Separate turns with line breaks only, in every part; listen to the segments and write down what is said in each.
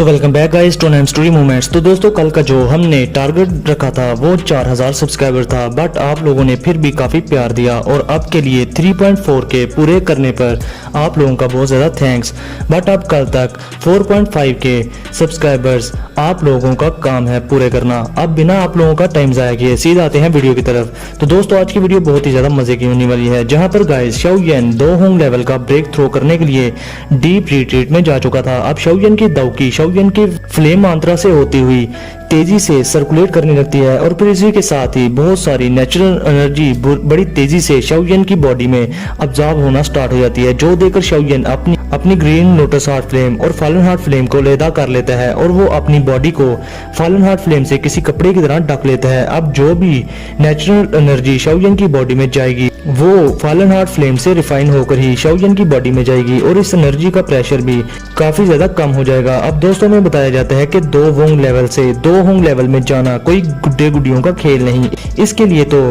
So welcome back guys to name story moments. तो दोस्तों कल का जो हमने टारगेट रखा था वो 4000 सब्सक्राइबर था, बट आप लोगों ने फिर भी काफ़ी प्यार दिया और अब के लिए 3.4 के पूरे करने पर आप लोगों का बहुत ज़्यादा थैंक्स। बट अब कल तक 4.5 के सब्सक्राइबर्स आप लोगों का काम है पूरे करना। अब बिना आप लोगों का टाइम ज़ाया किए सीधा आते हैं वीडियो की तरफ। तो दोस्तों आज की वीडियो बहुत ही ज़्यादा मजे की होने वाली है, जहाँ पर गाइस शाओयन 2 होंग लेवल का ब्रेक थ्रो करने के लिए डीप रिट्रीट में जा चुका था। अब शाओयन की दाओकी शाओयन की फ्लेम मंत्रा से होती हुई तेजी से सर्कुलेट करने लगती है और फिर इसी के साथ ही बहुत सारी नेचुरल एनर्जी बड़ी तेजी से शाओयन की बॉडी में अब्जॉर्ब होना स्टार्ट हो जाती है, जो देखकर शाओयन अपनी ग्रीन लोटस हार्ट फ्लेम और फॉलन हार्ट फ्लेम को अलहदा कर लेता है और वो अपनी बॉडी को फॉलन हार्ट फ्लेम से किसी कपड़े की तरह ढक लेता है। अब जो भी नेचुरल एनर्जी शाओयन की बॉडी में जाएगी वो फॉलन हार्ट फ्लेम से रिफाइन होकर ही शाओयन की बॉडी में जाएगी और इस एनर्जी का प्रेशर भी काफी ज्यादा कम हो जाएगा। अब दोस्तों में बताया जाता है कि 2 होंग लेवल से 2 होंग लेवल में जाना कोई गुड्डे गुडियों का खेल नहीं, इसके लिए तो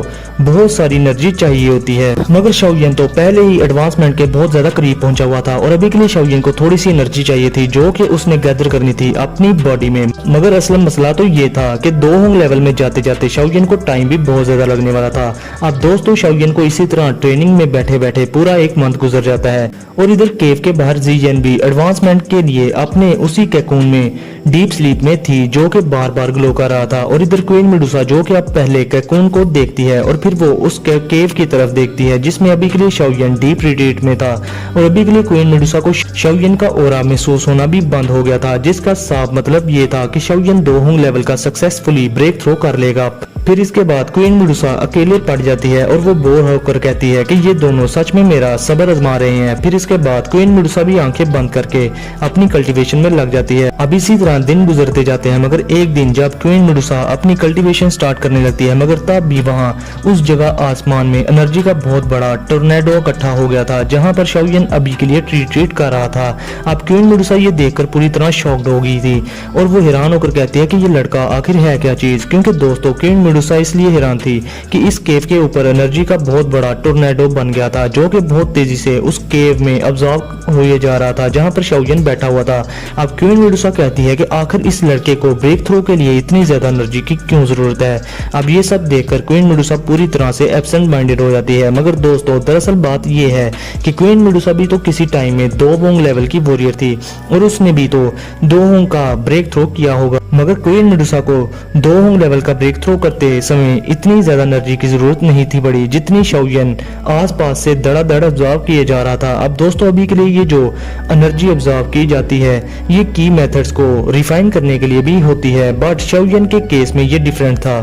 बहुत सारी एनर्जी चाहिए होती है। मगर शाओयन तो पहले ही एडवांसमेंट के बहुत ज्यादा करीब पहुंचा हुआ था और अभी के लिए शाओयन को थोड़ी सी एनर्जी चाहिए थी जो कि उसने गैदर करनी थी अपनी बॉडी में। मगर असल मसला तो ये था कि 2 होंग लेवल में जाते जाते शाओयन को टाइम भी बहुत ज्यादा लगने वाला था। अब दोस्तों शाओयन को इसी तरह ट्रेनिंग में बैठे बैठे पूरा 1 मंथ गुजर जाता है और इधर केव के बाहर ज़ियन भी एडवांसमेंट के लिए अपने उसी कैकून में डीप स्लीप में थी जो कि बार बार ग्लो कर रहा था। और इधर क्वीन मेडुसा जो कि अब पहले कैकून को देखती है और फिर वो उस केव की तरफ देखती है जिसमें अभी के लिए शाओयन डीप रिट्रीट में था और अभी के लिए क्वीन मेडुसा को शाओयन का ऑरा महसूस होना भी बंद हो गया था, जिसका साफ मतलब ये था कि शाओयन 2 होंग लेवल का सक्सेसफुली ब्रेक थ्रो कर लेगा। फिर इसके बाद क्वीन मेडुसा अकेले पड़ जाती है और वो बोर होकर कहती है कि ये दोनों सच में मेरा सब्र आजमा रहे हैं। फिर इसके बाद क्वीन मेडुसा भी आंखें बंद करके अपनी कल्टीवेशन में लग जाती है। अब इसी तरह दिन गुजरते जाते हैं, मगर एक दिन जब क्वीन मेडुसा अपनी कल्टीवेशन स्टार्ट करने लगती है, मगर तब भी वहाँ उस जगह आसमान में एनर्जी का बहुत बड़ा टोर्नेडो इकट्ठा हो गया था जहाँ पर शाओयन अभी के लिए ट्रीट कर रहा था। अब क्वीन मेडुसा ये देखकर पूरी तरह शॉक्ड हो गई थी और वो हैरान होकर कहती है कि ये लड़का आखिर है क्या चीज, क्योंकि दोस्तों क्वीन मेडुसा इसलिए हैरान थी कि इस केव के ऊपर एनर्जी का बहुत बड़ा टोर्नेडो बन गया था जो कि बहुत तेजी से उस केव में अब्सॉर्ब हुए जा रहा था जहां पर शाओयन बैठा हुआ था। अब क्वीन मेडुसा कहती है कि आखिर इस लड़के को ब्रेक थ्रो के लिए इतनी ज्यादा एनर्जी की क्यों जरूरत है। अब ये सब देखकर क्वीन मेडुसा पूरी तरह से एब्सेंट माइंडेड हो जाती है। मगर दोस्तों दरअसल बात ये है कि क्वीन मेडुसा भी तो किसी टाइम में 2 होंग लेवल की वॉरियर थी और उसने भी तो 2 होंग का ब्रेक थ्रो किया होगा, मगर क्वीन मेडुसा को 2 होंग लेवल का ब्रेक थ्रो करते समय इतनी ज्यादा एनर्जी की जरूरत नहीं थी पड़ी जितनी शाओयन आसपास से धड़ाधड़ ऑब्जॉर्व किए जा रहा था। अब दोस्तों अभी के लिए ये जो एनर्जी ऑब्जॉर्व की जाती है ये की मेथड्स को रिफाइन करने के लिए भी होती है, बट शाओयन के केस में ये डिफरेंट था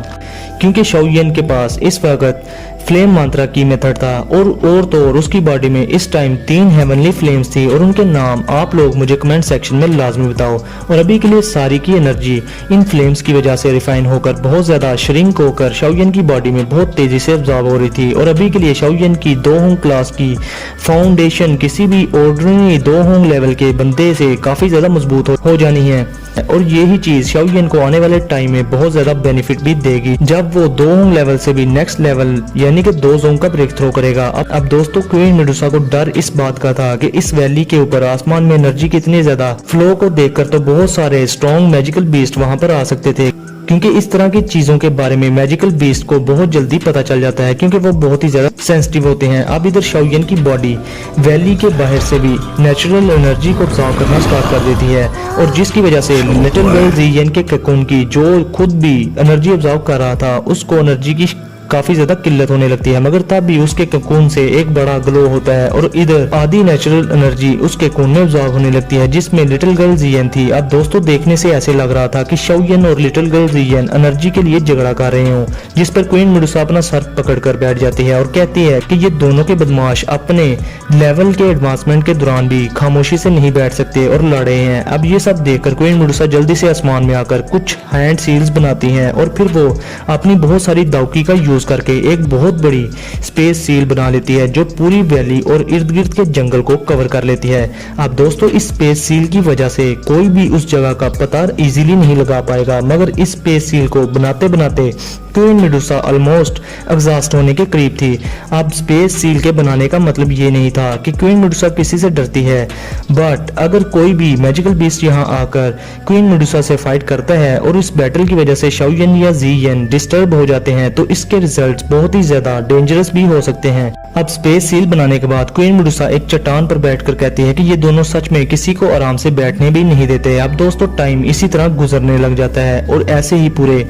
क्योंकि शाओयन के पास इस वक्त फ्लेम मंत्रा की मेथड था और तो और उसकी बॉडी में इस टाइम 3 हेवनली फ्लेम्स थी और उनके नाम आप लोग मुझे कमेंट सेक्शन में लाजमी बताओ। और अभी के लिए सारी की एनर्जी इन फ्लेम्स की वजह से रिफाइन होकर बहुत ज्यादा श्रिंक होकर शाओयन की बॉडी में बहुत तेजी से अब्जॉर्ब हो रही थी और अभी के लिए शाओयन की 2 होंग क्लास की फाउंडेशन किसी भी ऑर्डिनरी 2 होंग लेवल के बंदे से काफी ज्यादा मजबूत हो जानी है और यही चीज शाओयन को आने वाले टाइम में बहुत ज्यादा बेनिफिट भी देगी जब वो 2 होंग लेवल से भी नेक्स्ट लेवल यानी कि 2 जोन का ब्रेक थ्रो करेगा। अब दोस्तों क्वीन मेडुसा को डर इस बात का था कि इस वैली के ऊपर आसमान में एनर्जी कितनी ज्यादा फ्लो को देखकर तो बहुत सारे स्ट्रॉन्ग मैजिकल बीस्ट वहां पर आ सकते थे, क्योंकि इस तरह की चीजों के बारे में मैजिकल बीस्ट को बहुत जल्दी पता चल जाता है क्योंकि वो बहुत ही ज्यादा सेंसिटिव होते हैं। अब इधर शाओयन की बॉडी वैली के बाहर से भी नेचुरल एनर्जी को ऑब्जॉर्व करना स्टार्ट कर देती है और जिसकी वजह से लिटिल गर्ल ज़ियन के कैकून की जो खुद भी एनर्जी ऑब्जॉर्व कर रहा था उसको एनर्जी की काफी ज्यादा किल्लत होने लगती है, मगर तब भी उसके कैकून से एक बड़ा ग्लो होता है और इधर आधी नेचुरल एनर्जी उसके कैकून में ऑब्जॉर्व होने लगती है जिसमें लिटिल गर्ल ज़ियन थी। अब दोस्तों देखने से ऐसे लग रहा था कि शाओयन और लिटिल गर्ल ज़ियन एनर्जी के लिए झगड़ा कर रहे हो, जिस पर क्वीन मेडुसा अपना सर पकड़कर बैठ जाती है और कहती है कि ये दोनों के बदमाश अपने लेवल के एडवांसमेंट के दौरान भी खामोशी से नहीं बैठ सकते और लड़ रहे हैं। अब ये सब देखकर क्वीन मेडुसा जल्दी से आसमान में आकर कुछ हैंड सील्स बनाती हैं और फिर वो अपनी बहुत सारी दाओकी का यूज करके एक बहुत बड़ी स्पेस सील बना लेती है जो पूरी वैली और इर्द गिर्द के जंगल को कवर कर लेती है। अब दोस्तों इस स्पेस सील की वजह से कोई भी उस जगह का पता इजीली नहीं लगा पाएगा, मगर इस स्पेस सील को बनाते बनाते क्वीन मेडुसा ऑलमोस्ट एग्जॉस्ट होने के करीब थी। अब स्पेस सील के बनाने का मतलब ये नहीं था कि क्वीन मेडुसा किसी से डरती है, बट अगर कोई भी मैजिकल बीस्ट यहाँ आकर क्वीन मेडुसा से फाइट करता है और इस बैटल की वजह से शाओयन या ज़ियन डिस्टर्ब हो जाते हैं तो इसके रिजल्ट्स बहुत ही ज्यादा डेंजरस भी हो सकते हैं। अब स्पेस सील बनाने के बाद क्वीन मेडुसा एक चट्टान पर बैठकर कहती है कि ये दोनों सच में किसी को आराम से बैठने भी नहीं देते। अब दोस्तों टाइम इसी तरह गुजरने लग जाता है और ऐसे ही पूरे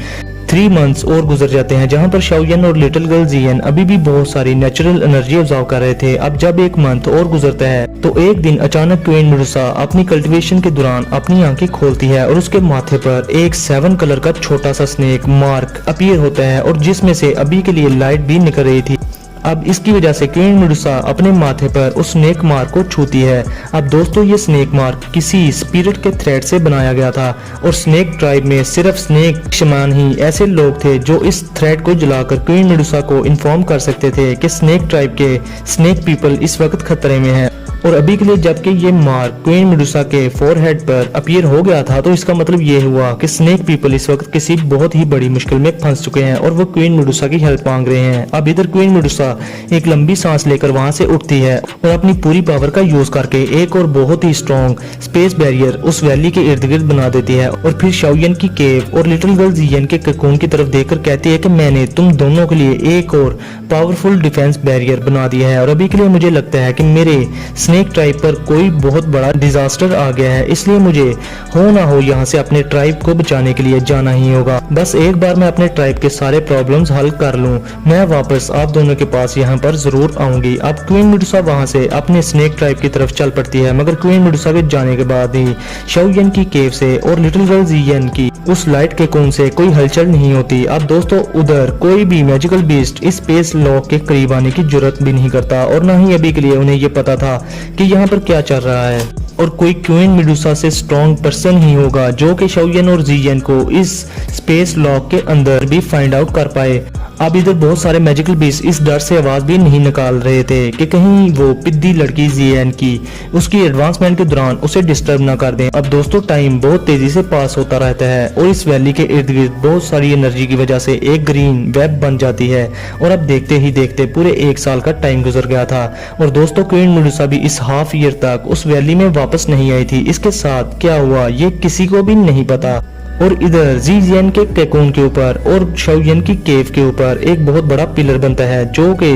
3 मंथ्स और गुजर जाते हैं, जहां पर शाओयन और लिटिल गर्ल ज़ियन अभी भी बहुत सारी नेचुरल एनर्जी ऑब्जर्व कर रहे थे। अब जब 1 मंथ और गुजरता है तो एक दिन अचानक क्वीन मेडुसा अपनी कल्टीवेशन के दौरान अपनी आंखें खोलती है और उसके माथे पर एक 7 कलर का छोटा सा स्नेक मार्क अपीयर होता है और जिसमें से अभी के लिए लाइट भी निकल रही थी। अब इसकी वजह से क्वीन मेडुसा अपने माथे पर उस स्नेक मार्क को छूती है। अब दोस्तों ये स्नेक मार्क किसी स्पिरिट के थ्रेड से बनाया गया था और स्नेक ट्राइब में सिर्फ स्नेक शमान ही ऐसे लोग थे जो इस थ्रेड को जलाकर क्वीन मेडुसा को इन्फॉर्म कर सकते थे कि स्नेक ट्राइब के स्नेक पीपल इस वक्त खतरे में हैं। और अभी के लिए जबकि ये मार्क क्वीन मेडुसा के फोरहेड पर अपीयर हो गया था तो इसका मतलब ये हुआ कि स्नेक पीपल इस वक्त किसी बहुत ही बड़ी मुश्किल में फंस चुके हैं और वो क्वीन मेडुसा की हेल्प मांग रहे हैं। अब इधर क्वीन मेडुसा एक लंबी सांस लेकर वहां से उठती है और अपनी पूरी पावर का यूज करके एक और बहुत ही स्ट्रॉन्ग स्पेस बैरियर उस वैली के इर्द गिर्द बना देती है और फिर शाओयन की केव और लिटिल गर्ल ज़ियन के ककून की तरफ देखकर कहती है कि मैंने तुम दोनों के लिए एक और पावरफुल डिफेंस बैरियर बना दिया है और अभी के लिए मुझे लगता है कि मेरे स्नेक ट्राइब पर कोई बहुत बड़ा डिजास्टर आ गया है, इसलिए मुझे हो ना हो यहाँ से अपने ट्राइब को बचाने के लिए जाना ही होगा। बस एक बार मैं अपने ट्राइब के सारे प्रॉब्लम्स हल कर लूँ, मैं वापस आप दोनों के पास यहाँ पर जरूर आऊंगी। अब क्वीन मेडुसा वहाँ से अपने स्नेक ट्राइब की तरफ चल पड़ती है, मगर क्वीन मेडुसा के जाने के बाद ही शाओयन की केव से और लिटिल गर्ल ज़ियन की उस लाइट के कोन से कोई हलचल नहीं होती। अब दोस्तों उधर कोई भी मैजिकल बीस्ट इस स्पेस लॉक के करीब आने की जरूरत भी नहीं करता और ना ही अभी के लिए उन्हें ये पता था कि यहाँ पर क्या चल रहा है और कोई क्वीन मेडुसा से स्ट्रॉन्ग पर्सन ही होगा जो कि शाओयन और ज़ियन को इस स्पेस लॉक के अंदर भी फाइंड आउट कर पाए। अब इधर बहुत सारे मैजिकल बीस्ट इस डर से आवाज भी नहीं निकाल रहे थे कि कहीं वो पिद्दी लड़की ज़ियन की उसकी एडवांसमेंट के दौरान उसे डिस्टर्ब ना कर दें। अब दोस्तों टाइम बहुत तेजी से पास होता रहता है और इस वैली के इर्द गिर्द बहुत सारी एनर्जी की वजह से एक ग्रीन वेब बन जाती है और अब देखते ही देखते पूरे 1 साल का टाइम गुजर गया था और दोस्तों क्वीन मेडुसा भी इस हाफ ईयर तक उस वैली में वापस नहीं आई थी। इसके साथ क्या हुआ ये किसी को भी नहीं पता। और इधर ज़ियन के कैकून के ऊपर और शाओयन की केव के ऊपर एक बहुत बड़ा पिलर बनता है जो कि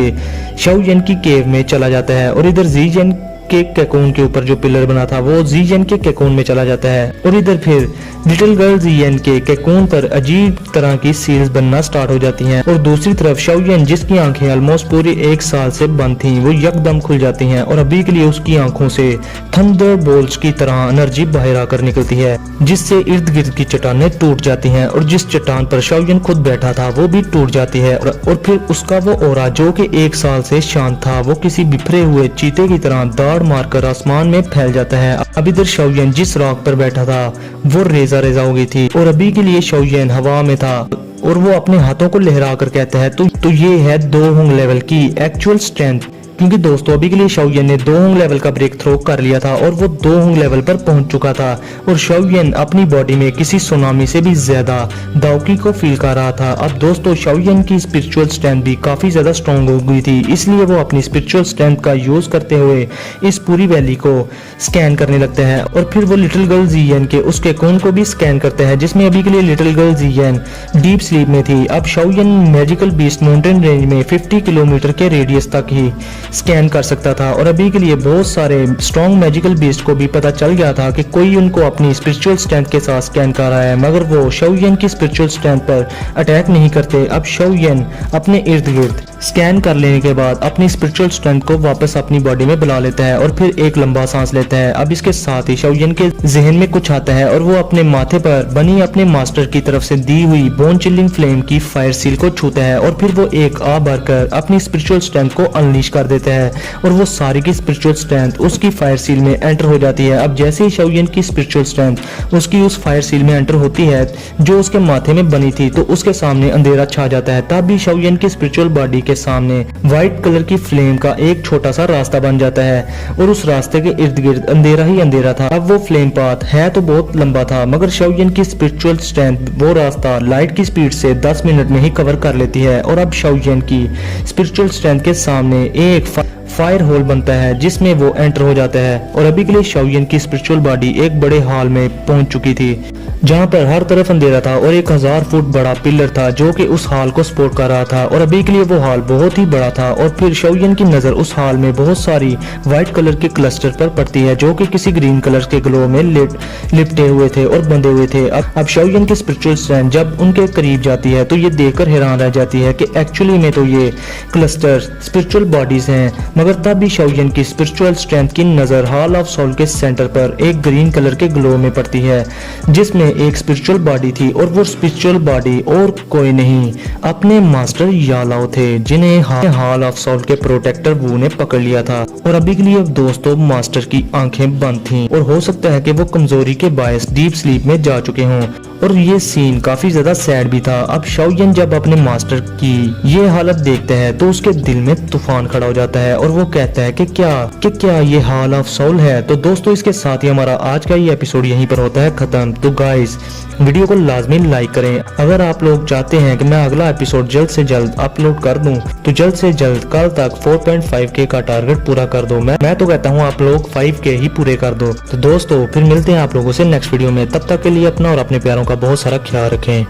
शाओयन की केव में चला जाता है और इधर ज़ियन के कैकून के ऊपर जो पिलर बना था वो ज़ियन के कैकून में चला जाता है और इधर फिर लिटिल गर्ल ज़ियन के कैकून पर अजीब तरह की सील्स बनना स्टार्ट हो जाती हैं और दूसरी तरफ शाओयन जिसकी आंखें ऑलमोस्ट पूरे 1 साल से बंद थीं वो यकदम खुल जाती हैं और अभी के लिए उसकी आंखों से थंडर बोल्ट्स की तरह एनर्जी बाहर आकर निकलती है जिससे इर्द गिर्द की चट्टानें टूट जाती हैं और जिस चट्टान पर शाओयन खुद बैठा था वो भी टूट जाती है और फिर उसका वो ऑरा जो कि 1 साल से शांत था वो किसी बिखरे हुए चीते की तरह दाढ़ मारकर आसमान में फैल जाता है। अब इधर शाओयन जिस रॉक पर बैठा था वो रेजा रेजा हो गई थी और अभी के लिए शाओयन हवा में था और वो अपने हाथों को लहरा कर कहता है तो ये है 2 होंग लेवल की एक्चुअल स्ट्रेंथ, क्योंकि दोस्तों अभी के लिए शाओयन ने 2 होंग लेवल का ब्रेक थ्रो कर लिया था और वो 2 होंग लेवल पर पहुंच चुका था और शाओयन अपनी बॉडी में किसी सुनामी से भी ज्यादा दाउकी को फील कर रहा था। अब दोस्तों शाओयन की स्पिरिचुअल स्ट्रेंथ भी काफी ज्यादा स्ट्रॉन्ग हो गई थी, इसलिए वो अपनी स्पिरिचुअल स्ट्रेंथ का यूज करते हुए इस पूरी वैली को स्कैन करने लगते हैं और फिर वो लिटिल गर्ल ज़ियन के उस कैकून को भी स्कैन करते हैं जिसमें अभी के लिए लिटिल गर्ल ज़ियन डीप स्लीप में थी। अब Shaoyan magical beast mountain range में 50 किलोमीटर के रेडियस तक ही स्कैन कर सकता था और अभी के लिए बहुत सारे स्ट्रॉन्ग मैजिकल बीस्ट को भी पता चल गया था कि कोई उनको अपनी स्पिरिचुअल स्ट्रेंथ के साथ स्कैन कर रहा है, मगर वो शाओयन की स्पिरिचुअल स्ट्रेंथ पर अटैक नहीं करते। अब शाओयन अपने इर्द गिर्द स्कैन कर लेने के बाद अपनी स्पिरिचुअल स्ट्रेंथ को वापस अपनी बॉडी में बुला लेता है और फिर एक लंबा सांस लेता है। अब इसके साथ ही शाओयन के जहन में कुछ आता है और वो अपने माथे पर बनी अपने मास्टर की तरफ से दी हुई बोन चिलिंग फ्लेम की फायर सील को छूता है और फिर वो एक आ भरकर अपनी स्पिरिचुअल स्ट्रेंथ को अनलीश कर देता है और वो सारी की स्पिरिचुअल स्ट्रेंथ उसकी फायर सील में एंटर हो जाती है। अब जैसे ही शाओयन की स्पिरिचुअल स्ट्रेंथ उसकी उस फायर सील में एंटर होती है जो उसके माथे में बनी थी तो उसके सामने अंधेरा छा जाता है। तब भी शाओयन की स्पिरिचुअल बॉडी के के सामने व्हाइट कलर की फ्लेम का एक छोटा सा रास्ता बन जाता है और उस रास्ते के इर्द गिर्द अंधेरा ही अंधेरा था। अब वो फ्लेम पाथ है तो बहुत लंबा था, मगर शाओयन की स्पिरिचुअल स्ट्रेंथ वो रास्ता लाइट की स्पीड से 10 मिनट में ही कवर कर लेती है। और अब शाओयन की स्पिरिचुअल स्ट्रेंथ के सामने एक फायर होल बनता है जिसमें वो एंटर हो जाता है। और अभी के लिए शाओयन की स्पिरिचुअल बॉडी एक बड़े हॉल में पहुंच चुकी थी जहां पर हर तरफ अंधेरा था और 1000 फुट बड़ा पिलर था जो कि उस हॉल को सपोर्ट कर रहा था। और अभी के लिए वो हॉल बहुत ही बड़ा था। और फिर शाओयन की नजर उस हॉल में बहुत सारी व्हाइट कलर के क्लस्टर पर पड़ती है जो कि किसी ग्रीन कलर के ग्लो में लिपटे हुए थे और बंधे हुए थे। अब शाओयन की स्पिरिचुअल स्ट्रेंथ जब उनके करीब जाती है तो ये देखकर हैरान रह जाती है कि एक्चुअली में तो ये क्लस्टर स्पिरिचुअल बॉडीज हैं। मगर तब भी शाओयन की स्पिरिचुअल स्ट्रेंथ की नजर हॉल ऑफ सोल के सेंटर पर एक ग्रीन कलर के ग्लो में पड़ती है जिसमें एक स्पिरिचुअल बॉडी थी। और वो स्पिरिचुअल बॉडी और कोई नहीं अपने मास्टर यालाओ थे जिन्हें हॉल ऑफ सोल के प्रोटेक्टर वू ने पकड़ लिया था। और अभी के लिए दोस्तों मास्टर की आंखें बंद थीं और हो सकता है कि वो कमजोरी के बायस डीप स्लीप में जा चुके हों। और ये सीन काफी ज्यादा सैड भी था। अब शाओयन जब अपने मास्टर की ये हालत देखता है तो उसके दिल में तूफान खड़ा हो जाता है और वो कहता है कि क्या ये हॉल ऑफ सोल है। तो दोस्तों इसके साथ ही हमारा आज का ये एपिसोड यहीं पर होता है खत्म। तो गाइस वीडियो को लाजमी लाइक करें। अगर आप लोग चाहते हैं कि मैं अगला एपिसोड जल्द से जल्द अपलोड कर दूं तो जल्द से जल्द कल तक 4.5K का टारगेट पूरा कर दो। मैं तो कहता हूं आप लोग 5K ही पूरे कर दो। तो दोस्तों फिर मिलते हैं आप लोगों से नेक्स्ट वीडियो में। तब तक के लिए अपना और अपने प्यारों का बहुत सारा ख्याल रखें।